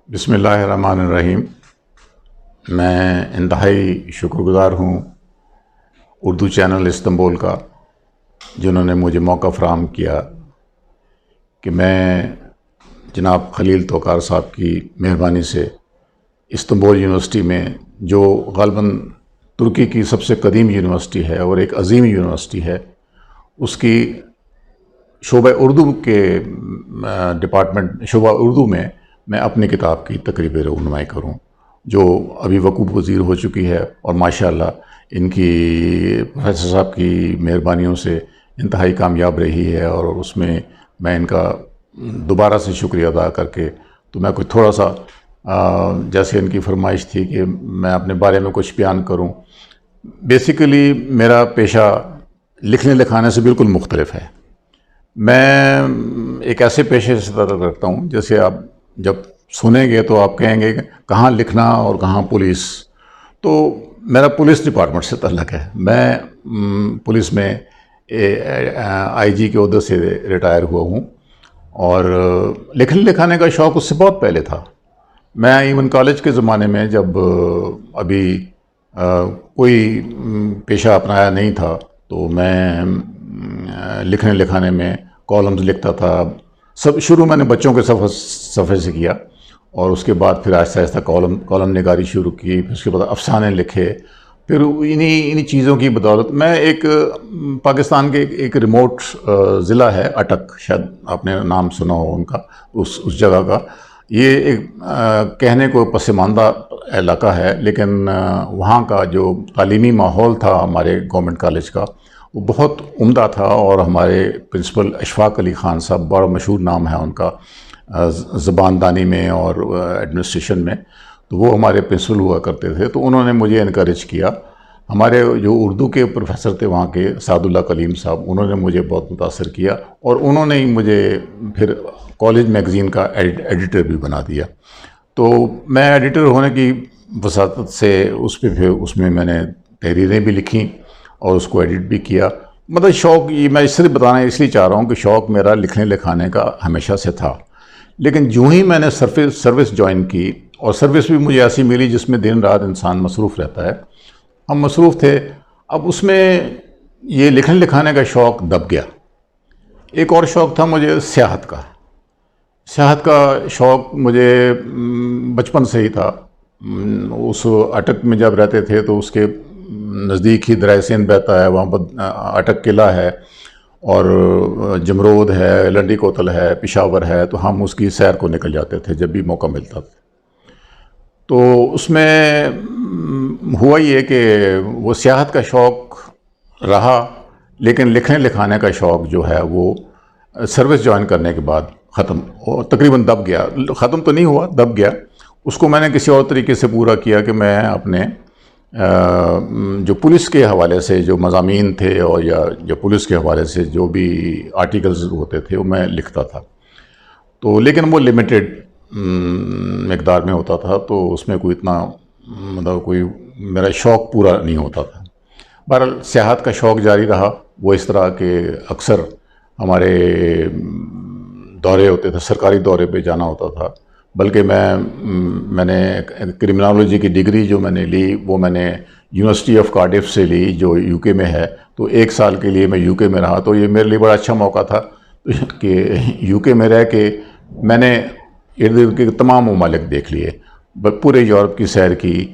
بسم اللہ الرحمن الرحیم۔ میں انتہائی شکر گزار ہوں اردو چینل استنبول کا، جنہوں نے مجھے موقع فراہم کیا کہ میں جناب خلیل توقار صاحب کی مہربانی سے استنبول یونیورسٹی میں، جو غالباً ترکی کی سب سے قدیم یونیورسٹی ہے اور ایک عظیم یونیورسٹی ہے، اس کی شعبہ اردو کے ڈپارٹمنٹ شعبہ اردو میں اپنی کتاب کی تقریب رونمائی کروں، جو ابھی وقوع پذیر ہو چکی ہے، اور ماشاءاللہ ان کی پروفیسر صاحب کی مہربانیوں سے انتہائی کامیاب رہی ہے، اور اس میں ان کا دوبارہ سے شکریہ ادا کر کے تو میں کچھ تھوڑا سا جیسے ان کی فرمائش تھی کہ میں اپنے بارے میں کچھ بیان کروں۔ بیسیکلی میرا پیشہ لکھنے لکھانے سے بالکل مختلف ہے۔ میں ایک ایسے پیشے سے تعلق رکھتا ہوں، جیسے آپ جب سنیں گے تو آپ کہیں گے کہ کہاں لکھنا اور کہاں پولیس، تو میرا پولیس ڈپارٹمنٹ سے تعلق ہے۔ میں پولیس میں آئی جی کے عہدے سے ریٹائر ہوا ہوں، اور لکھنے لکھانے کا شوق اس سے بہت پہلے تھا۔ میں ایون کالج کے زمانے میں جب ابھی کوئی پیشہ اپنایا نہیں تھا، تو میں لکھنے لکھانے میں کالمز لکھتا تھا۔ شروع میں نے بچوں کے صفحے سے کیا، اور اس کے بعد پھر آہستہ آہستہ کالم نگاری شروع کی، پھر اس کے بعد افسانے لکھے۔ پھر انہی چیزوں کی بدولت میں ایک پاکستان کے ایک ریموٹ ضلع ہے اٹک، شاید آپ نے نام سنا ہو ان کا، اس جگہ کا۔ یہ ایک کہنے کو پسماندہ علاقہ ہے، لیکن وہاں کا جو تعلیمی ماحول تھا ہمارے گورنمنٹ کالج کا، وہ بہت عمدہ تھا، اور ہمارے پرنسپل اشفاق علی خان صاحب، بڑا مشہور نام ہے ان کا زبان دانی میں اور ایڈمنسٹریشن میں، تو وہ ہمارے پرنسپل ہوا کرتے تھے۔ تو انہوں نے مجھے انکریج کیا۔ ہمارے جو اردو کے پروفیسر تھے وہاں کے، سعد اللہ کلیم صاحب، انہوں نے مجھے بہت متاثر کیا، اور انہوں نے ہی مجھے پھر کالج میگزین کا ایڈیٹر بھی بنا دیا۔ تو میں ایڈیٹر ہونے کی وساطت سے اس میں نے تحریریں بھی لکھیں اور اس کو ایڈٹ بھی کیا۔ مطلب شوق، یہ میں اس لیے چاہ رہا ہوں کہ شوق میرا لکھنے لکھانے کا ہمیشہ سے تھا، لیکن جو ہی میں نے سروس جوائن کی، اور سروس بھی مجھے ایسی ملی جس میں دن رات انسان مصروف رہتا ہے، ہم مصروف تھے۔ اب اس میں یہ لکھنے لکھانے کا شوق دب گیا۔ ایک اور شوق تھا مجھے سیاحت کا۔ سیاحت کا شوق مجھے بچپن سے ہی تھا۔ اس اٹک میں جب رہتے تھے تو اس کے نزدیک ہی دریائے سندھ بہتا ہے، وہاں پر اٹک قلعہ ہے، اور جمرود ہے، لنڈی کوتل ہے، پشاور ہے، تو ہم اس کی سیر کو نکل جاتے تھے جب بھی موقع ملتا تھا۔ تو اس میں ہوا یہ کہ وہ سیاحت کا شوق رہا، لیکن لکھنے لکھانے کا شوق جو ہے وہ سروس جوائن کرنے کے بعد ختم، تقریباً دب گیا۔ ختم تو نہیں ہوا، دب گیا۔ اس کو میں نے کسی اور طریقے سے پورا کیا کہ میں اپنے جو پولیس کے حوالے سے جو مضامین تھے، اور یا جو پولیس کے حوالے سے جو بھی آرٹیکلز ہوتے تھے، وہ میں لکھتا تھا۔ تو لیکن وہ لیمیٹڈ مقدار میں ہوتا تھا، تو اس میں کوئی اتنا مطلب کوئی میرا شوق پورا نہیں ہوتا تھا۔ بہرحال سیاحت کا شوق جاری رہا۔ وہ اس طرح کہ اکثر ہمارے دورے ہوتے تھے، سرکاری دورے پہ جانا ہوتا تھا۔ بلکہ میں نے کرمنالوجی کی ڈگری جو میں نے لی، وہ میں نے یونیورسٹی آف کارڈف سے لی، جو یو کے میں ہے۔ تو 1 سال کے لیے میں یو کے میں رہا، تو یہ میرے لیے بڑا اچھا موقع تھا کہ یو کے میں رہ کے میں نے ارد گرد کے تمام ممالک دیکھ لیے، پورے یورپ کی سیر کی،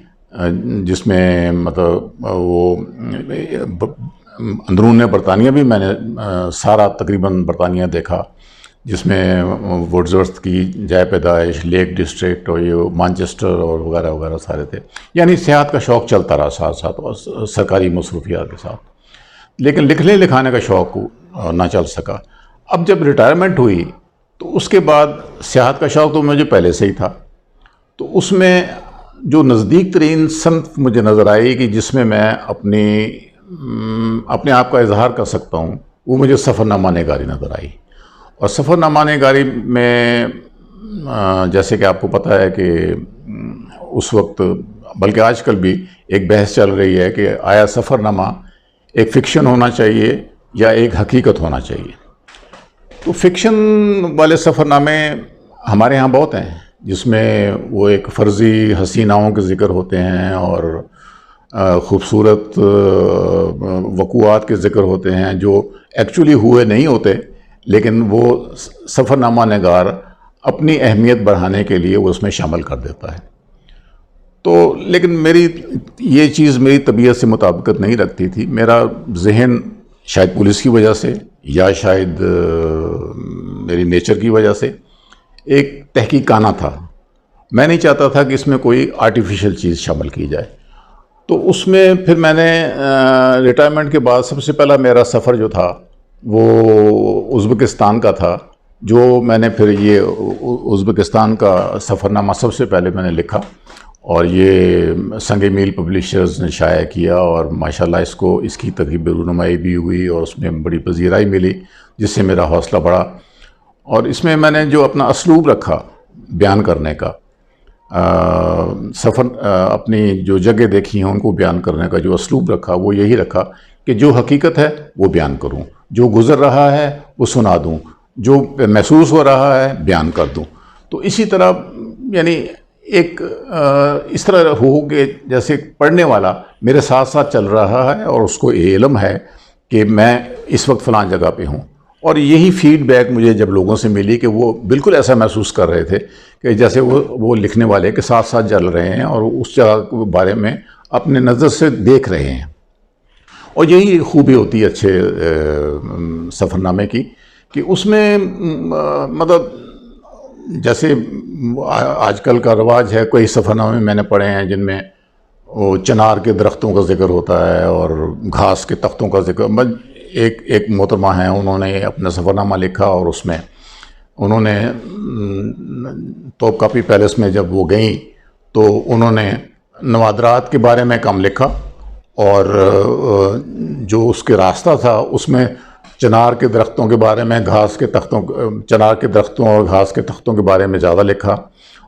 جس میں مطلب وہ اندرون برطانیہ بھی میں نے سارا تقریباً برطانیہ دیکھا، جس میں وڈزورتھ کی جائے پیدائش، لیک ڈسٹرکٹ، اور یہ مانچسٹر اور وغیرہ وغیرہ سارے تھے۔ یعنی سیاحت کا شوق چلتا رہا ساتھ ساتھ، اور سرکاری مصروفیات کے ساتھ، لیکن لکھنے لکھانے کا شوق نہ چل سکا۔ اب جب ریٹائرمنٹ ہوئی تو اس کے بعد سیاحت کا شوق تو مجھے پہلے سے ہی تھا، تو اس میں جو نزدیک ترین صنف مجھے نظر آئی کہ جس میں اپنے آپ کا اظہار کر سکتا ہوں، وہ مجھے سفر نامہ نگاری نظر آئی۔ اور سفر نامہ نگاری میں جیسے کہ آپ کو پتہ ہے کہ اس وقت، بلکہ آج کل بھی ایک بحث چل رہی ہے کہ آیا سفر نامہ ایک فکشن ہونا چاہیے یا ایک حقیقت ہونا چاہیے۔ تو فکشن والے سفر نامے ہمارے ہاں بہت ہیں، جس میں وہ ایک فرضی حسیناؤں کے ذکر ہوتے ہیں اور خوبصورت وقوعات کے ذکر ہوتے ہیں جو ایکچولی ہوئے نہیں ہوتے، لیکن وہ سفر نامہ نگار اپنی اہمیت بڑھانے کے لیے وہ اس میں شامل کر دیتا ہے۔ تو لیکن یہ چیز میری طبیعت سے مطابقت نہیں رکھتی تھی۔ میرا ذہن شاید پولیس کی وجہ سے یا شاید میری نیچر کی وجہ سے ایک تحقیقانہ تھا۔ میں نہیں چاہتا تھا کہ اس میں کوئی آرٹیفیشل چیز شامل کی جائے۔ تو اس میں پھر میں نے ریٹائرمنٹ کے بعد سب سے پہلا میرا سفر جو تھا وہ ازبکستان کا تھا، جو میں نے پھر یہ ازبکستان کا سفر نامہ سب سے پہلے میں نے لکھا، اور یہ سنگ میل پبلشرز نے شائع کیا، اور ماشاءاللہ اس کی تقریبی رونمائی بھی ہوئی اور اس میں بڑی پذیرائی ملی، جس سے میرا حوصلہ بڑھا۔ اور اس میں نے جو اپنا اسلوب رکھا بیان کرنے کا، اپنی جو جگہ دیکھی ہیں ان کو بیان کرنے کا جو اسلوب رکھا، وہ یہی رکھا کہ جو حقیقت ہے وہ بیان کروں، جو گزر رہا ہے وہ سنا دوں، جو محسوس ہو رہا ہے بیان کر دوں۔ تو اسی طرح یعنی ایک اس طرح ہو کہ جیسے پڑھنے والا میرے ساتھ ساتھ چل رہا ہے اور اس کو علم ہے کہ میں اس وقت فلاں جگہ پہ ہوں۔ اور یہی فیڈ بیک مجھے جب لوگوں سے ملی کہ وہ بالکل ایسا محسوس کر رہے تھے کہ جیسے وہ لکھنے والے کے ساتھ ساتھ چل رہے ہیں اور اس جگہ کے بارے میں اپنے نظر سے دیکھ رہے ہیں۔ اور یہی خوبی ہوتی ہے اچھے سفر نامے کی کہ اس میں مطلب جیسے آج کل کا رواج ہے، کوئی سفر نامے میں نے پڑھے ہیں جن میں وہ چنار کے درختوں کا ذکر ہوتا ہے اور گھاس کے تختوں کا ذکر۔ ایک محترمہ ہیں، انہوں نے اپنا سفر نامہ لکھا اور اس میں انہوں نے توپ کاپی پیلس میں جب وہ گئیں تو انہوں نے نوادرات کے بارے میں کم لکھا، اور جو اس کے راستہ تھا اس میں چنار کے درختوں کے بارے میں، چنار کے درختوں اور گھاس کے تختوں کے بارے میں زیادہ لکھا،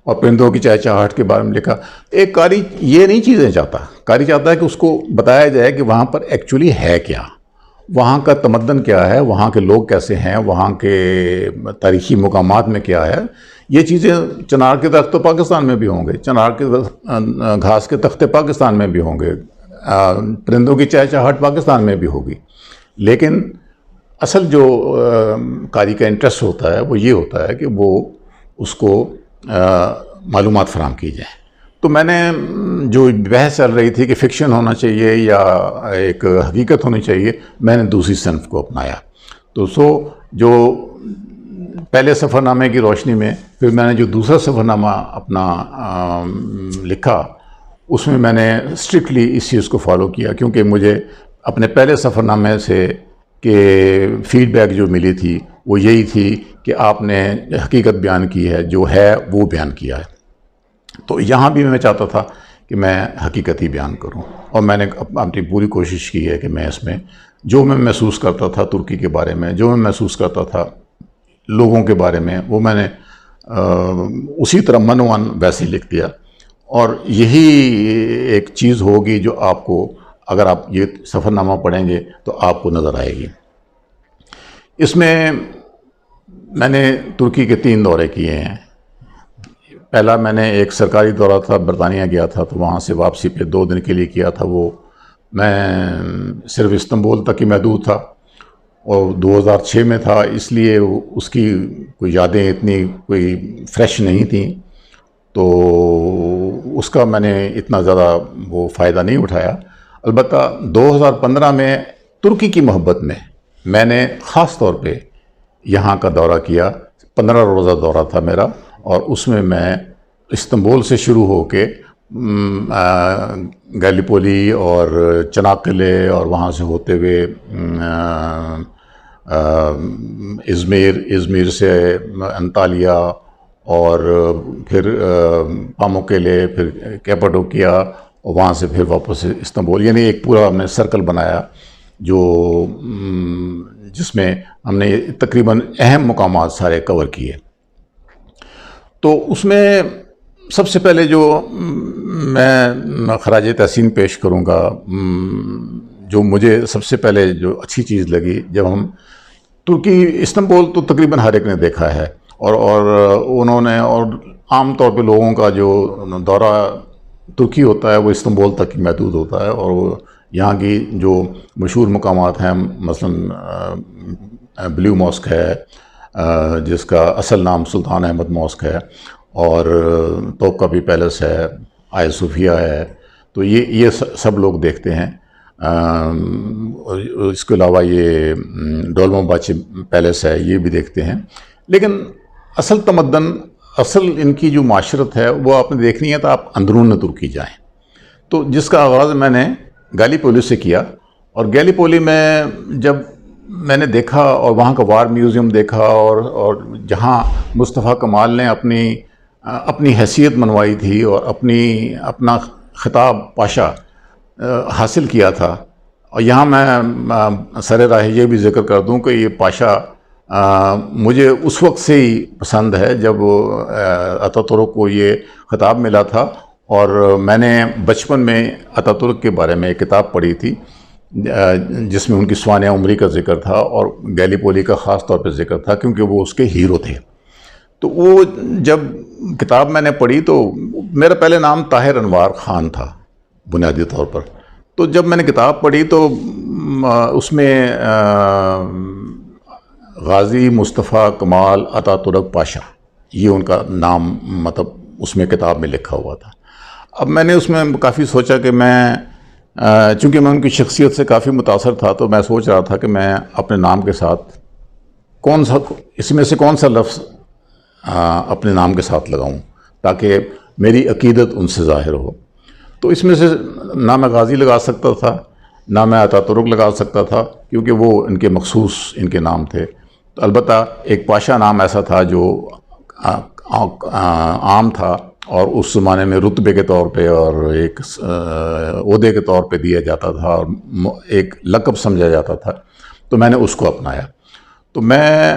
اور پرندوں کی چہچہاہٹ کے بارے میں لکھا۔ ایک قاری یہ نہیں چیزیں چاہتا، قاری چاہتا ہے کہ اس کو بتایا جائے کہ وہاں پر ایکچولی ہے کیا، وہاں کا تمدن کیا ہے، وہاں کے لوگ کیسے ہیں، وہاں کے تاریخی مقامات میں کیا ہے۔ یہ چیزیں چنار کے درخت تو پاکستان میں بھی ہوں گے، چنار کے گھاس کے تختے پاکستان میں بھی ہوں گے، پرندوں کی چہچہاہٹ پاکستان میں بھی ہوگی، لیکن اصل جو قاری کا انٹرسٹ ہوتا ہے وہ یہ ہوتا ہے کہ وہ اس کو معلومات فراہم کی جائیں۔ تو میں نے جو بحث چل رہی تھی کہ فکشن ہونا چاہیے یا ایک حقیقت ہونی چاہیے، میں نے دوسری صنف کو اپنایا۔ تو جو پہلے سفر نامے کی روشنی میں پھر میں نے جو دوسرا سفر نامہ اپنا لکھا، اس میں نے اسٹرکٹلی اس چیز کو فالو کیا، کیونکہ مجھے اپنے پہلے سفر نامے سے کہ فیڈ بیک جو ملی تھی وہ یہی تھی کہ آپ نے حقیقت بیان کی ہے، جو ہے وہ بیان کیا ہے۔ تو یہاں بھی میں چاہتا تھا کہ میں حقیقت ہی بیان کروں، اور میں نے اپنی پوری کوشش کی ہے کہ میں اس میں جو میں محسوس کرتا تھا ترکی کے بارے میں، جو میں محسوس کرتا تھا لوگوں کے بارے میں، وہ میں نے اسی طرح منوان ویسے لکھ دیا۔ اور یہی ایک چیز ہوگی جو آپ کو، اگر آپ یہ سفر نامہ پڑھیں گے تو آپ کو نظر آئے گی۔ اس میں نے ترکی کے 3 دورے کیے ہیں۔ پہلا میں نے ایک سرکاری دورہ تھا، برطانیہ گیا تھا، تو وہاں سے واپسی پہ 2 دن کے لیے کیا تھا۔ وہ میں صرف استنبول تک ہی محدود تھا، اور 2006 میں تھا، اس لیے اس کی کوئی یادیں اتنی کوئی فریش نہیں تھیں، تو اس کا میں نے اتنا زیادہ وہ فائدہ نہیں اٹھایا۔ البتہ 2015 میں ترکی کی محبت میں نے خاص طور پہ یہاں کا دورہ کیا۔ 15 روزہ دورہ تھا میرا، اور اس میں استنبول سے شروع ہو کے گیلیپولی اور چناقلے، اور وہاں سے ہوتے ہوئے ازمیر سے انطالیہ، اور پھر پاموکیلے، پھر کیپاڈوکیا، اور وہاں سے پھر واپس استنبول۔ یعنی ایک پورا ہم نے سرکل بنایا جس میں ہم نے تقریباً اہم مقامات سارے کور کیے۔ تو اس میں سب سے پہلے جو میں خراج تحسین پیش کروں گا، جو مجھے سب سے پہلے جو اچھی چیز لگی، جب ہم ترکی، استنبول تو تقریباً ہر ایک نے دیکھا ہے، اور انہوں نے، اور عام طور پہ لوگوں کا جو دورہ ترکی ہوتا ہے وہ استنبول تک ہی محدود ہوتا ہے، اور وہ یہاں کی جو مشہور مقامات ہیں، مثلا بلیو ماسک ہے جس کا اصل نام سلطان احمد ماسک ہے، اور توپکاپی پیلس ہے، آیا صوفیہ ہے، تو یہ سب لوگ دیکھتے ہیں۔ اس کے علاوہ یہ ڈولماباچی پیلس ہے، یہ بھی دیکھتے ہیں۔ لیکن اصل تمدن، اصل ان کی جو معاشرت ہے وہ آپ نے دیکھنی ہے تو آپ اندرون ترکی جائیں۔ تو جس کا آغاز میں نے گالی پولی سے کیا، اور گالی پولی میں جب میں نے دیکھا اور وہاں کا وار میوزیم دیکھا، اور جہاں مصطفیٰ کمال نے اپنی حیثیت منوائی تھی اور اپنا خطاب پاشا حاصل کیا تھا، اور یہاں میں سر راہ یہ بھی ذکر کر دوں کہ یہ پاشا مجھے اس وقت سے ہی پسند ہے جب اتا ترک کو یہ خطاب ملا تھا، اور میں نے بچپن میں اتا ترک کے بارے میں ایک کتاب پڑھی تھی جس میں ان کی سوانح عمری کا ذکر تھا، اور گالی پولی کا خاص طور پہ ذکر تھا کیونکہ وہ اس کے ہیرو تھے۔ تو وہ جب کتاب میں نے پڑھی تو میرا پہلے نام طاہر انوار خان تھا بنیادی طور پر، تو جب میں نے کتاب پڑھی تو اس میں غازی مصطفیٰ کمال اتا ترک پاشا، یہ ان کا نام مطلب اس میں کتاب میں لکھا ہوا تھا۔ اب میں نے اس میں کافی سوچا کہ چونکہ میں ان کی شخصیت سے کافی متاثر تھا، تو میں سوچ رہا تھا کہ میں اپنے نام کے ساتھ اس میں سے کون سا لفظ اپنے نام کے ساتھ لگاؤں تاکہ میری عقیدت ان سے ظاہر ہو۔ تو اس میں سے نہ میں غازی لگا سکتا تھا، نہ میں اتا ترک لگا سکتا تھا، کیونکہ وہ ان کے مخصوص ان کے نام تھے۔ تو البتہ ایک پاشا نام ایسا تھا جو عام تھا، اور اس زمانے میں رتبے کے طور پہ اور ایک عہدے کے طور پہ دیا جاتا تھا، اور ایک لقب سمجھا جاتا تھا، تو میں نے اس کو اپنایا۔ تو میں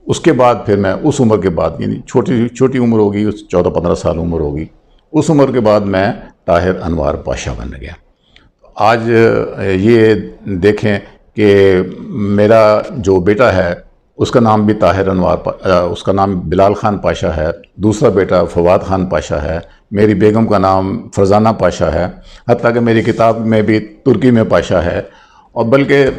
اس کے بعد پھر میں اس عمر کے بعد، یعنی چھوٹی عمر ہوگی، 14-15 سال عمر ہوگی، اس عمر کے بعد میں طاہر انوار پاشا بن گیا۔ آج یہ دیکھیں کہ میرا جو بیٹا ہے اس کا نام بھی طاہر انوار، اس کا نام بلال خان پاشا ہے، دوسرا بیٹا فواد خان پاشا ہے، میری بیگم کا نام فرزانہ پاشا ہے، حتیٰ کہ میری کتاب میں بھی ترکی میں پاشا ہے۔ اور بلکہ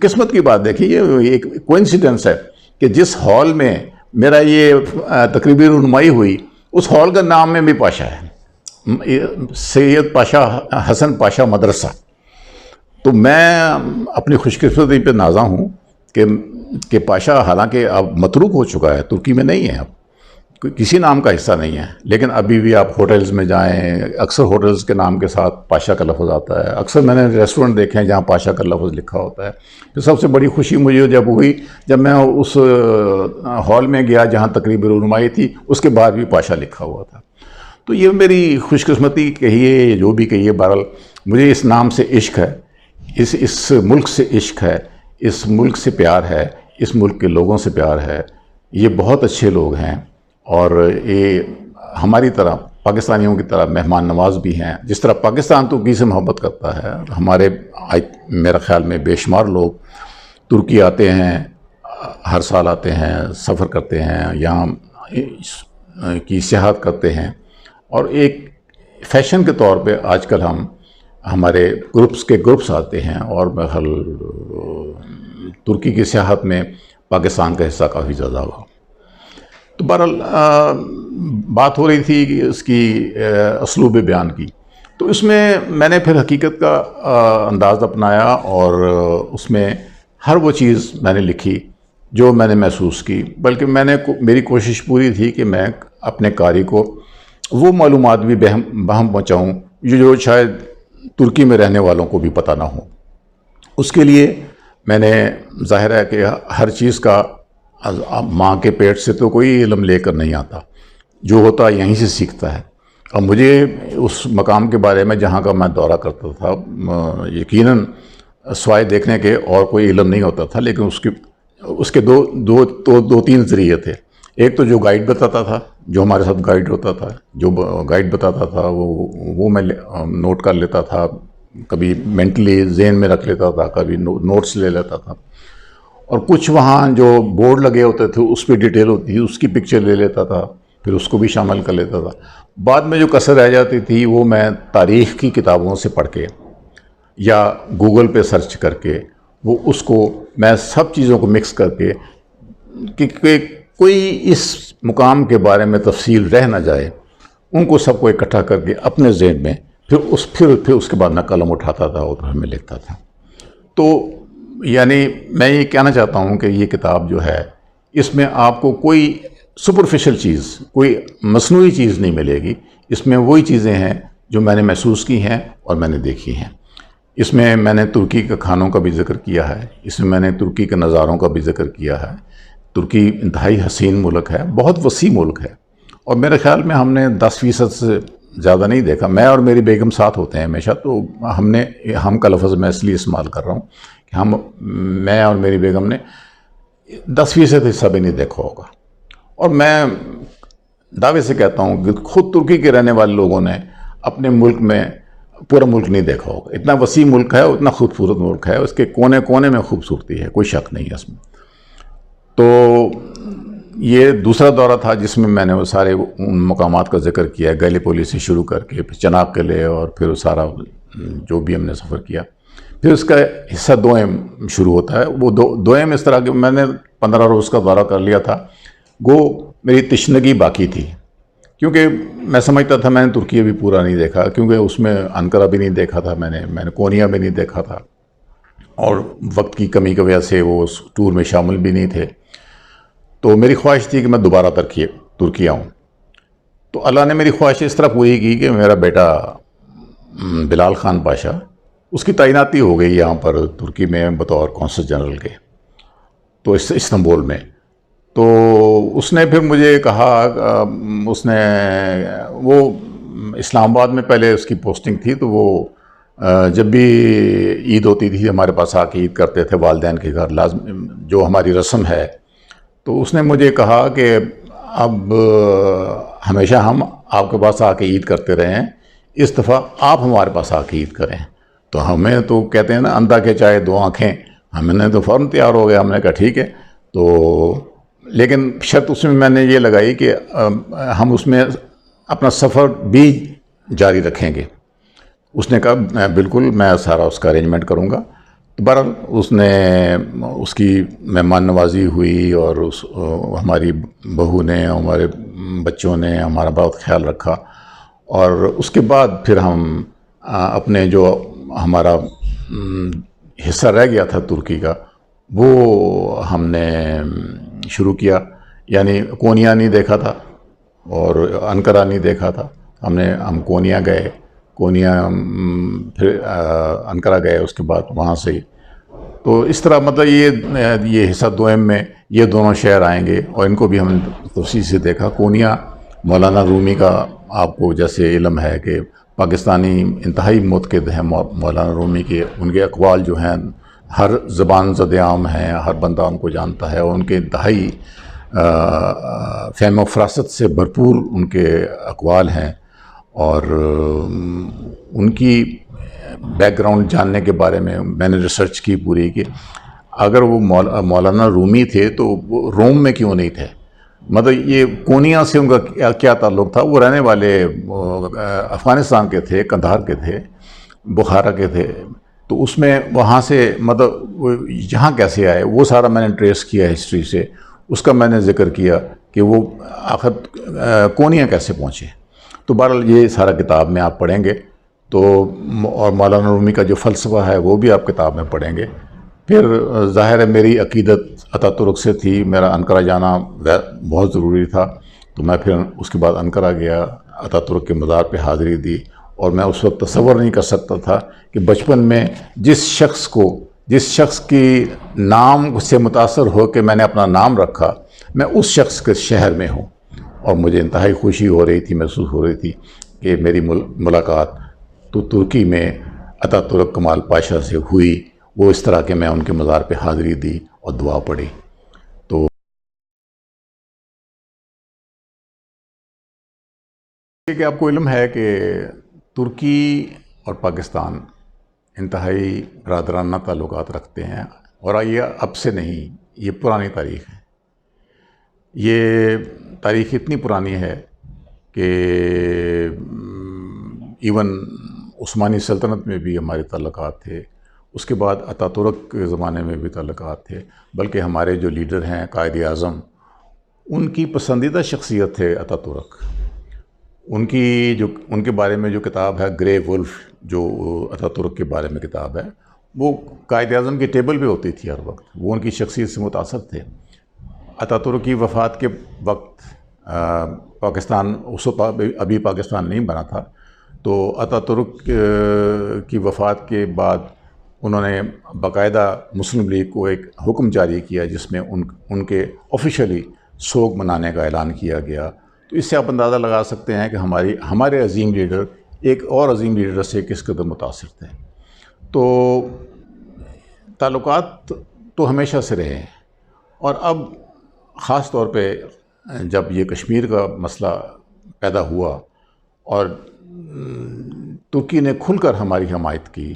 قسمت کی بات دیکھیے، یہ ایک کوئنسیڈنس ہے کہ جس ہال میں میرا یہ تقریبی رونمائی ہوئی، اس ہال کا نام میں بھی پاشا ہے، سید پاشا حسن پاشا مدرسہ۔ تو میں اپنی خوش قسمتی پہ نازاں ہوں کہ پاشا حالانکہ اب متروک ہو چکا ہے، ترکی میں نہیں ہے، اب کسی نام کا حصہ نہیں ہے، لیکن ابھی بھی آپ ہوٹلز میں جائیں، اکثر ہوٹلز کے نام کے ساتھ پاشا کا لفظ آتا ہے۔ اکثر میں نے ریسٹورنٹ دیکھے ہیں جہاں پاشا کا لفظ لکھا ہوتا ہے۔ تو سب سے بڑی خوشی مجھے جب ہوئی جب میں اس ہال میں گیا جہاں تقریبی رونمائی تھی، اس کے بعد بھی پاشا لکھا ہوا تھا۔ تو یہ میری خوش قسمتی کہیے، جو بھی کہیے، بہرحال مجھے اس نام سے عشق ہے، اس ملک سے عشق ہے، اس ملک سے پیار ہے، اس ملک کے لوگوں سے پیار ہے۔ یہ بہت اچھے لوگ ہیں، اور یہ ہماری طرح، پاکستانیوں کی طرح مہمان نواز بھی ہیں۔ جس طرح پاکستان ترکی سے محبت کرتا ہے، ہمارے میرا خیال میں بے شمار لوگ ترکی آتے ہیں، ہر سال آتے ہیں، سفر کرتے ہیں، یہاں کی سیاحت کرتے ہیں، اور ایک فیشن کے طور پہ آج کل ہمارے گروپس آتے ہیں، اور بہرحال ترکی کی سیاحت میں پاکستان کا حصہ کافی زیادہ ہوا۔ تو بہرحال بات ہو رہی تھی کہ اس کی اسلوب بیان کی، تو اس میں نے پھر حقیقت کا انداز اپنایا، اور اس میں ہر وہ چیز میں نے لکھی جو میں نے محسوس کی، بلکہ میری کوشش پوری تھی کہ میں اپنے قاری کو وہ معلومات بھی بہم پہنچاؤں جو شاید ترکی میں رہنے والوں کو بھی پتہ نہ ہو۔ اس کے لیے میں نے، ظاہر ہے کہ ہر چیز کا ماں کے پیٹ سے تو کوئی علم لے کر نہیں آتا، جو ہوتا یہیں سے سیکھتا ہے۔ اور مجھے اس مقام کے بارے میں جہاں کا میں دورہ کرتا تھا، یقیناً سوائے دیکھنے کے اور کوئی علم نہیں ہوتا تھا، لیکن اس کے دو تین ذریعے تھے۔ ایک تو جو گائیڈ بتاتا تھا، جو ہمارے ساتھ گائیڈ ہوتا تھا، جو گائیڈ بتاتا تھا وہ میں نوٹ کر لیتا تھا، کبھی مینٹلی ذہن میں رکھ لیتا تھا، کبھی نوٹس لے لیتا تھا۔ اور کچھ وہاں جو بورڈ لگے ہوتے تھے اس پہ ڈیٹیل ہوتی تھی، اس کی پکچر لے لیتا تھا، پھر اس کو بھی شامل کر لیتا تھا۔ بعد میں جو کسر رہ جاتی تھی وہ میں تاریخ کی کتابوں سے پڑھ کے یا گوگل پہ سرچ کر کے وہ اس کو میں سب چیزوں کو مکس کر کے کہ کوئی اس مقام کے بارے میں تفصیل رہ نہ جائے، ان کو سب کو اکٹھا کر کے اپنے ذہن میں پھر اس کے بعد میں قلم اٹھاتا تھا اور میں لکھتا تھا۔ تو یعنی میں یہ کہنا چاہتا ہوں کہ یہ کتاب جو ہے اس میں آپ کو کوئی سپرفیشل چیز، کوئی مصنوعی چیز نہیں ملے گی، اس میں وہی چیزیں ہیں جو میں نے محسوس کی ہیں اور میں نے دیکھی ہیں۔ اس میں میں نے ترکی کے کھانوں کا بھی ذکر کیا ہے، اس میں نے ترکی کے نظاروں کا بھی ذکر کیا ہے۔ ترکی انتہائی حسین ملک ہے، بہت وسیع ملک ہے، اور میرے خیال میں ہم نے 10% سے زیادہ نہیں دیکھا۔ میں اور میری بیگم ساتھ ہوتے ہیں ہمیشہ، تو ہم کا لفظ میں اس لیے استعمال کر رہا ہوں کہ میں اور میری بیگم نے 10% حصہ بھی نہیں دیکھا ہوگا۔ اور میں دعوے سے کہتا ہوں کہ خود ترکی کے رہنے والے لوگوں نے اپنے ملک میں پورا ملک نہیں دیکھا ہوگا۔ اتنا وسیع ملک ہے، اتنا خوبصورت ملک ہے، اس کے کونے کونے میں خوبصورتی ہے، کوئی شک نہیں ہے اس میں۔ تو یہ دوسرا دورہ تھا جس میں نے وہ سارے ان مقامات کا ذکر کیا، گیلی پولی سے شروع کر کے پھر چناب قلعے اور پھر سارا جو بھی ہم نے سفر کیا۔ پھر اس کا حصہ دوئم شروع ہوتا ہے۔ وہ دوئم اس طرح کہ میں نے 15 روز کا دورہ کر لیا تھا، گو میری تشنگی باقی تھی، کیونکہ میں سمجھتا تھا میں نے ترکی بھی پورا نہیں دیکھا، کیونکہ اس میں انقرہ بھی نہیں دیکھا تھا میں نے کونیا بھی نہیں دیکھا تھا، اور وقت کی کمی کی وجہ سے وہ اس ٹور میں شامل بھی نہیں تھے۔ تو میری خواہش تھی کہ میں دوبارہ ترکی آؤں۔ تو اللہ نے میری خواہش اس طرح پوری کی کہ میرا بیٹا بلال خان پاشا، اس کی تعیناتی ہو گئی یہاں پر ترکی میں بطور قونصل جنرل کے، تو استنبول میں۔ تو اس نے پھر مجھے کہا، وہ اسلام آباد میں پہلے اس کی پوسٹنگ تھی، تو وہ جب بھی عید ہوتی تھی ہمارے پاس آ کے عید کرتے تھے والدین کے گھر، لازم جو ہماری رسم ہے۔ تو اس نے مجھے کہا کہ اب ہمیشہ ہم آپ کے پاس آ کے عید کرتے رہے ہیں، اس دفعہ آپ ہمارے پاس آ کے عید کریں۔ تو ہمیں تو کہتے ہیں نا اندھا کے چائے دو آنکھیں، ہم نے تو فوراً تیار ہو گیا، ہم نے کہا ٹھیک ہے۔ تو لیکن شرط اس میں نے یہ لگائی کہ ہم اس میں اپنا سفر بھی جاری رکھیں گے۔ اس نے کہا بالکل، میں سارا اس کا ارینجمنٹ کروں گا۔ بہرحال اس کی مہمان نوازی ہوئی، اور ہماری بہو نے، ہمارے بچوں نے ہمارا بہت خیال رکھا، اور اس کے بعد پھر ہم اپنے جو ہمارا حصہ رہ گیا تھا ترکی کا، وہ ہم نے شروع کیا۔ یعنی کونیا نہیں دیکھا تھا اور انقرہ نہیں دیکھا تھا، ہم کونیا گئے، پھر انقرہ گئے، اس کے بعد وہاں سے۔ تو اس طرح مطلب یہ حصہ دوئم میں یہ دونوں شہر آئیں گے، اور ان کو بھی ہم نے تفصیل سے دیکھا۔ کونیا مولانا رومی کا آپ کو جیسے علم ہے کہ پاکستانی انتہائی متقد ہیں مولانا رومی کے، ان کے اقوال جو ہیں ہر زبان زد عام ہیں، ہر بندہ ان کو جانتا ہے، اور ان کے انتہائی فہم و فراست سے بھرپور ان کے اقوال ہیں، اور ان کی بیک گراؤنڈ جاننے کے بارے میں نے ریسرچ کی پوری، کہ اگر وہ مولانا رومی تھے تو وہ روم میں کیوں نہیں تھے، مطلب یہ کونیا سے ان کا کیا تعلق تھا؟ وہ رہنے والے افغانستان کے تھے، قندھار کے تھے، بخارا کے تھے، تو اس میں وہاں سے مطلب وہ یہاں کیسے آئے، وہ سارا میں نے ٹریس کیا ہسٹری سے، اس کا میں نے ذکر کیا کہ وہ آخر کونیا کیسے پہنچے۔ تو بہرحال یہ سارا کتاب میں آپ پڑھیں گے تو، اور مولانا رومی کا جو فلسفہ ہے وہ بھی آپ کتاب میں پڑھیں گے۔ پھر ظاہر ہے میری عقیدت اتاترک سے تھی، میرا انقرہ جانا بہت ضروری تھا، تو میں پھر اس کے بعد انقرہ گیا، اتاترک کے مزار پہ حاضری دی، اور میں اس وقت تصور نہیں کر سکتا تھا کہ بچپن میں جس شخص کی نام سے متاثر ہو کے میں نے اپنا نام رکھا، میں اس شخص کے شہر میں ہوں، اور مجھے انتہائی خوشی ہو رہی تھی، محسوس ہو رہی تھی کہ میری ملاقات تو ترکی میں اتاترک کمال پاشا سے ہوئی۔ وہ اس طرح کہ میں ان کے مزار پہ حاضری دی اور دعا پڑھی۔ تو کہ آپ کو علم ہے کہ ترکی اور پاکستان انتہائی برادرانہ تعلقات رکھتے ہیں، اور یہ اب سے نہیں، یہ پرانی تاریخ ہے. یہ تاریخ اتنی پرانی ہے کہ ایون عثمانی سلطنت میں بھی ہمارے تعلقات تھے، اس کے بعد اتاتورک کے زمانے میں بھی تعلقات تھے. بلکہ ہمارے جو لیڈر ہیں قائد اعظم، ان کی پسندیدہ شخصیت تھے اتاتورک. ان کے بارے میں جو کتاب ہے گرے ولف، جو اتاتورک کے بارے میں کتاب ہے، وہ قائد اعظم کی ٹیبل پہ ہوتی تھی ہر وقت. وہ ان کی شخصیت سے متاثر تھے. اتاتورک کی وفات کے وقت پاکستان اس وقت ابھی پاکستان نہیں بنا تھا، تو اتاتورک کی وفات کے بعد انہوں نے باقاعدہ مسلم لیگ کو ایک حکم جاری کیا جس میں ان کے آفیشلی سوگ منانے کا اعلان کیا گیا. تو اس سے آپ اندازہ لگا سکتے ہیں کہ ہمارے عظیم لیڈر ایک اور عظیم لیڈر سے کس قدر متاثر تھے. تو تعلقات تو ہمیشہ سے رہے ہیں، اور اب خاص طور پہ جب یہ کشمیر کا مسئلہ پیدا ہوا اور ترکی نے کھل کر ہماری حمایت کی،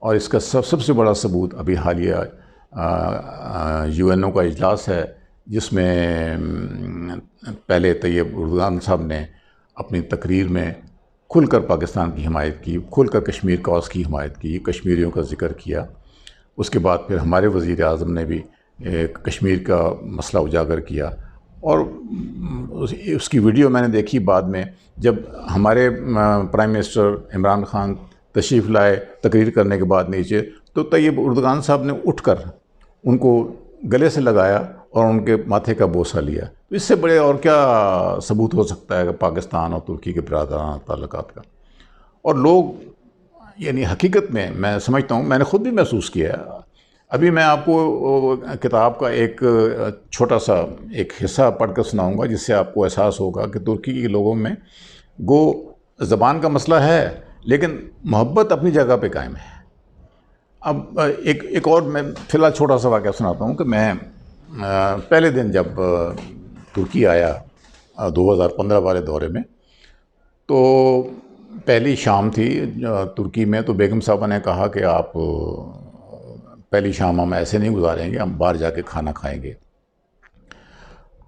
اور اس کا سب سے بڑا ثبوت ابھی حالیہ UN کا اجلاس ہے، جس میں پہلے طیب اردگان صاحب نے اپنی تقریر میں کھل کر پاکستان کی حمایت کی، کھل کر کشمیر کاز کی حمایت کی، کشمیریوں کا ذکر کیا. اس کے بعد پھر ہمارے وزیر اعظم نے بھی کشمیر کا مسئلہ اجاگر کیا. اور اس کی ویڈیو میں نے دیکھی بعد میں، جب ہمارے پرائم منسٹر عمران خان تشریف لائے تقریر کرنے کے بعد نیچے، تو طیب اردگان صاحب نے اٹھ کر ان کو گلے سے لگایا اور ان کے ماتھے کا بوسہ لیا. اس سے بڑے اور کیا ثبوت ہو سکتا ہے کہ پاکستان اور ترکی کے برادرانہ تعلقات کا. اور لوگ یعنی حقیقت میں سمجھتا ہوں، میں نے خود بھی محسوس کیا ہے. ابھی میں آپ کو کتاب کا ایک چھوٹا سا ایک حصہ پڑھ کر سناؤں گا، جس سے آپ کو احساس ہوگا کہ ترکی کے لوگوں میں گو زبان کا مسئلہ ہے، لیکن محبت اپنی جگہ پہ قائم ہے. اب ایک اور میں فی الحال چھوٹا سا واقعہ سناتا ہوں کہ میں پہلے دن جب ترکی آیا 2015 والے دورے میں، تو پہلی شام تھی ترکی میں، تو بیگم صاحبہ نے کہا کہ آپ پہلی شام ہم ایسے نہیں گزاریں گے، ہم باہر جا کے کھانا کھائیں گے.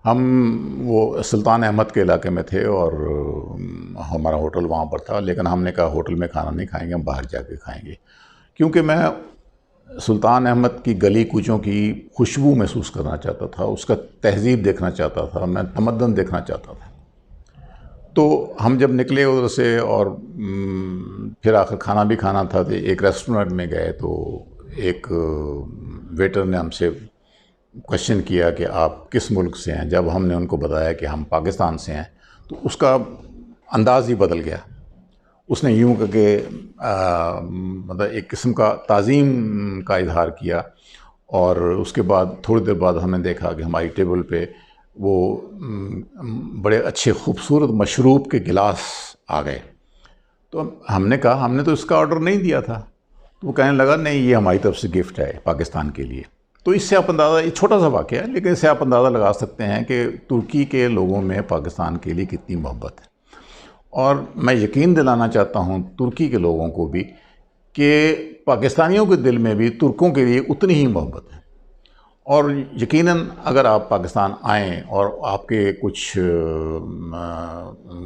ہم وہ سلطان احمد کے علاقے میں تھے اور ہمارا ہوٹل وہاں پر تھا، لیکن ہم نے کہا ہوٹل میں کھانا نہیں کھائیں گے، ہم باہر جا کے کھائیں گے. کیونکہ میں سلطان احمد کی گلی کوچوں کی خوشبو محسوس کرنا چاہتا تھا، اس کا تہذیب دیکھنا چاہتا تھا، میں تمدن دیکھنا چاہتا تھا. تو ہم جب نکلے ادھر سے اور پھر آخر کھانا بھی کھانا تھا، تو ایک ریسٹورنٹ میں گئے، تو ایک ویٹر نے ہم سے کوشچن کیا کہ آپ کس ملک سے ہیں. جب ہم نے ان کو بتایا کہ ہم پاکستان سے ہیں، تو اس کا انداز ہی بدل گیا. اس نے یوں کہ مطلب ایک قسم کا تعظیم کا اظہار کیا. اور اس کے بعد تھوڑی دیر بعد ہم نے دیکھا کہ ہماری ٹیبل پہ وہ بڑے اچھے خوبصورت مشروب کے گلاس آ گئے. تو ہم نے کہا ہم نے تو اس کا آرڈر نہیں دیا تھا. تو وہ کہنے لگا نہیں، یہ ہماری طرف سے گفٹ ہے پاکستان کے لیے. تو اس سے آپ اندازہ، یہ چھوٹا سا واقعہ ہے لیکن اس سے آپ اندازہ لگا سکتے ہیں کہ ترکی کے لوگوں میں پاکستان کے لیے کتنی محبت ہے. اور میں یقین دلانا چاہتا ہوں ترکی کے لوگوں کو بھی کہ پاکستانیوں کے دل میں بھی ترکوں کے لیے اتنی ہی محبت ہے. اور یقیناً اگر آپ پاکستان آئیں، اور آپ کے کچھ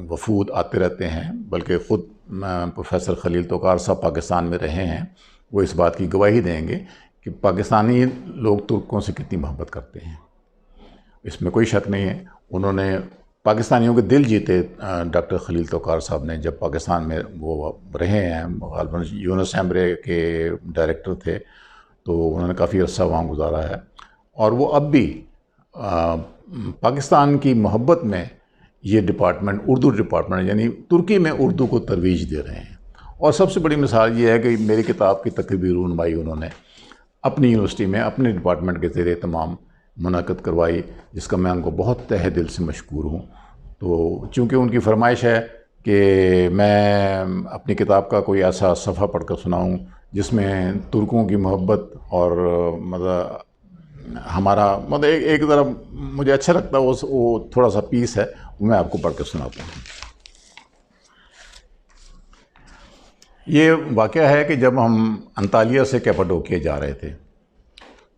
وفود آتے رہتے ہیں، بلکہ خود پروفیسر خلیل توقار صاحب پاکستان میں رہے ہیں، وہ اس بات کی گواہی دیں گے کہ پاکستانی لوگ ترکوں سے کتنی محبت کرتے ہیں. اس میں کوئی شک نہیں ہے. انہوں نے پاکستانیوں کے دل جیتے. ڈاکٹر خلیل توقار صاحب نے جب پاکستان میں وہ رہے ہیں، غالباً یونس ایمرے کے ڈائریکٹر تھے، تو انہوں نے کافی عرصہ وہاں گزارا ہے. اور وہ اب بھی پاکستان کی محبت میں یہ ڈپارٹمنٹ، اردو ڈپارٹمنٹ، یعنی ترکی میں اردو کو ترویج دے رہے ہیں. اور سب سے بڑی مثال یہ ہے کہ میری کتاب کی تقریبی رونمائی انہوں نے اپنی یونیورسٹی میں اپنے ڈپارٹمنٹ کے زیر اہتمام منعقد کروائی، جس کا میں ان کو بہت تہہ دل سے مشکور ہوں. تو چونکہ ان کی فرمائش ہے کہ میں اپنی کتاب کا کوئی ایسا صفحہ پڑھ کر سناؤں جس میں ترکوں کی محبت اور مطلب ہمارا مطلب ایک طرف مجھے اچھا لگتا ہے وہ تھوڑا سا پیس ہے، وہ میں آپ کو پڑھ کر سناتا ہوں. یہ واقعہ ہے کہ جب ہم انطالیہ سے کیپاڈوکیا جا رہے تھے،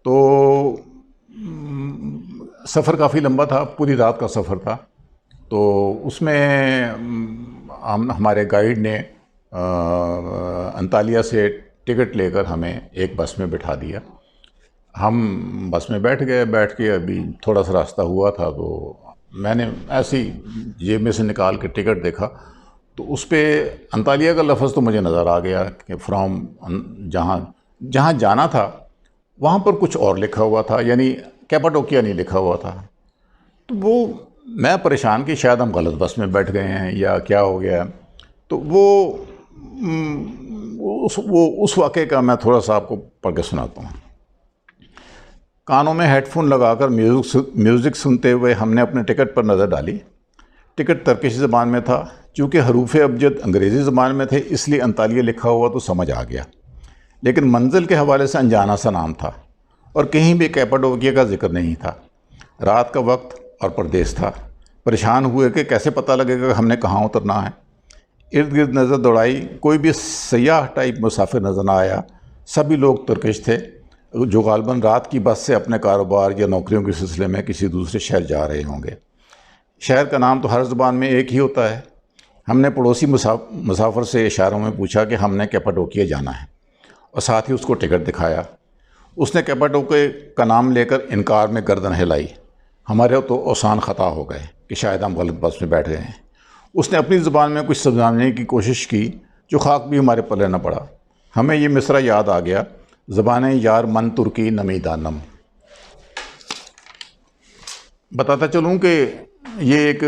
تو سفر کافی لمبا تھا، پوری رات کا سفر تھا. تو اس میں ہمارے گائیڈ نے انطالیہ سے ٹکٹ لے کر ہمیں ایک بس میں بٹھا دیا. ہم بس میں بیٹھ کے ابھی تھوڑا سا راستہ ہوا تھا تو میں نے ایسے ہی جیب میں سے نکال کے ٹکٹ دیکھا تو اس پہ انطالیہ کا لفظ تو مجھے نظر آ گیا کہ فرام جہاں جانا تھا وہاں پر کچھ اور لکھا ہوا تھا، یعنی کیپاڈوکیا نہیں لکھا ہوا تھا. تو وہ میں پریشان کہ شاید ہم غلط بس میں بیٹھ گئے ہیں یا کیا ہو گیا. تو وہ اس واقعے کا میں تھوڑا سا آپ کو پڑھ کے سناتا ہوں. کانوں میں ہیڈ فون لگا کر میوزک سنتے ہوئے ہم نے اپنے ٹکٹ پر نظر ڈالی. ٹکٹ ترکش زبان میں تھا. چونکہ حروف ابجد انگریزی زبان میں تھے اس لیے انطالیہ لکھا ہوا تو سمجھ آ گیا، لیکن منزل کے حوالے سے انجانا سا نام تھا اور کہیں بھی کیپاڈوکیا کا ذکر نہیں تھا. رات کا وقت اور پردیس تھا. پریشان ہوئے کہ کیسے پتہ لگے گا کہ ہم نے کہاں اترنا ہے. ارد گرد نظر دوڑائی، کوئی بھی سیاح ٹائپ مسافر نظر نہ آیا. سبھی لوگ ترکش تھے جو غالباً رات کی بس سے اپنے کاروبار یا نوکریوں کے سلسلے میں کسی دوسرے شہر جا رہے ہوں گے. شہر کا نام تو ہر زبان میں ایک ہی ہوتا ہے. ہم نے پڑوسی مسافر سے اشاروں میں پوچھا کہ ہم نے کیپاڈوکیا جانا ہے اور ساتھ ہی اس کو ٹکٹ دکھایا. اس نے کیپاڈوکیا کا نام لے کر انکار میں گردن ہلائی. ہمارے تو اوسان خطا ہو گئے کہ شاید ہم غلط بس میں بیٹھ گئے ہیں. اس نے اپنی زبان میں کچھ سمجھانے کی کوشش کی جو خاک بھی ہمارے پلے نہ پڑا. ہمیں یہ مصرع یاد آ گیا، زبانیں یار من ترکی نمی دانم. بتاتا چلوں کہ یہ ایک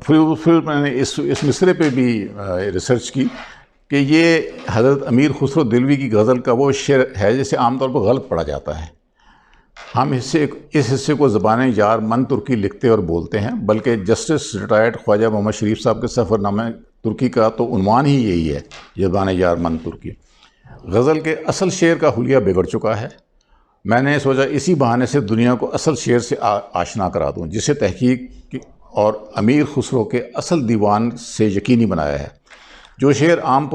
پھر میں نے اس مصرے پہ بھی ریسرچ کی کہ یہ حضرت امیر خسرو دہلوی کی غزل کا وہ شعر ہے جسے عام طور پر غلط پڑھا جاتا ہے. ہم اس حصے کو زبانیں یار من ترکی لکھتے اور بولتے ہیں، بلکہ جسٹس ریٹائرڈ خواجہ محمد شریف صاحب کے سفر نامہ ترکی کا تو عنوان ہی یہی ہے، زبانیں یار من ترکی. غزل کے اصل شعر کا حلیہ بگڑ چکا ہے. میں نے سوچا اسی بہانے سے دنیا کو اصل شعر سے آشنا کرا دوں جسے تحقیق اور امیر خسرو کے اصل دیوان سے یقینی بنایا ہے. جو شعر عام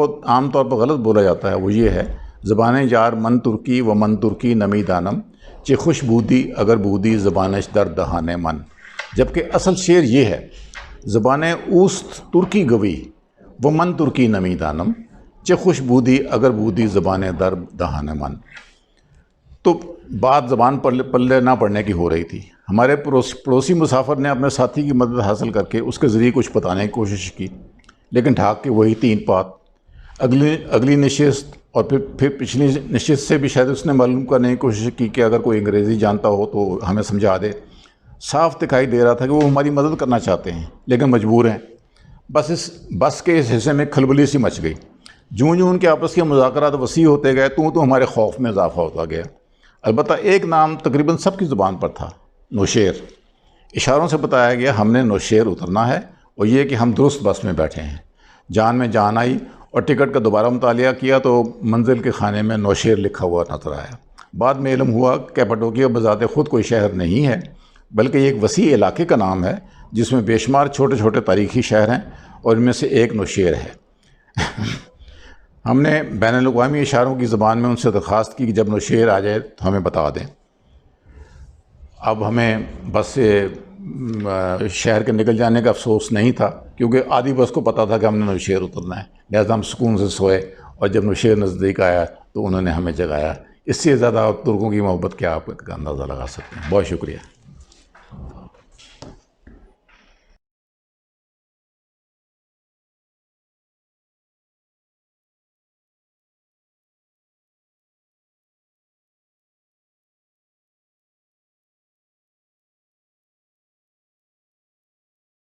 طور پر غلط بولا جاتا ہے وہ یہ ہے، زبانیں یار من ترکی و من ترکی نمی دانم چہ خوش بودی اگر بودی زبانش در دہانے من. جبکہ اصل شعر یہ ہے، زبانیں اوست ترکی گوی و من ترکی نمی دانم چہ خوش بودی اگر بودی زبانیں در دہانے من. تو بات زبان پلے نہ پڑنے کی ہو رہی تھی. ہمارے پڑوسی مسافر نے اپنے ساتھی کی مدد حاصل کر کے اس کے ذریعے کچھ بتانے کی کوشش کی، لیکن ڈھاک کے وہی 3 بات. اگلی نشست اور پھر پچھلی نشست سے بھی شاید اس نے معلوم کرنے کی کوشش کی کہ اگر کوئی انگریزی جانتا ہو تو ہمیں سمجھا دے. صاف دکھائی دے رہا تھا کہ وہ ہماری مدد کرنا چاہتے ہیں لیکن مجبور ہیں. بس کے اس حصے میں کھلبلی سی مچ گئی. جوں ان کے آپس کے مذاکرات وسیع ہوتے گئے تو ہمارے خوف میں اضافہ ہوتا گیا. البتہ ایک نام تقریباً سب کی زبان پر تھا، نوشیر. اشاروں سے بتایا گیا ہم نے نوشیر اترنا ہے اور یہ کہ ہم درست بس میں بیٹھے ہیں. جان میں جان آئی اور ٹکٹ کا دوبارہ مطالعہ کیا تو منزل کے خانے میں نوشیر لکھا ہوا نظر آیا. بعد میں علم ہوا کہ کیپاڈوکیا بذات خود کوئی شہر نہیں ہے بلکہ یہ ایک وسیع علاقے کا نام ہے جس میں بے شمار چھوٹے چھوٹے تاریخی شہر ہیں اور ان میں سے ایک نوشیر ہے. ہم نے بین الاقوامی اشاروں کی زبان میں ان سے درخواست کی کہ جب نوشیر آ جائے تو ہمیں بتا دیں. اب ہمیں بس سے شہر کے نکل جانے کا افسوس نہیں تھا کیونکہ آدھی بس کو پتہ تھا کہ ہم نے نوشیر اترنا ہے. لہذا ہم سکون سے سوئے اور جب نوشیر نزدیک آیا تو انہوں نے ہمیں جگایا. اس سے زیادہ ترکوں کی محبت کیا آپ کا اندازہ لگا سکتے ہیں. بہت شکریہ.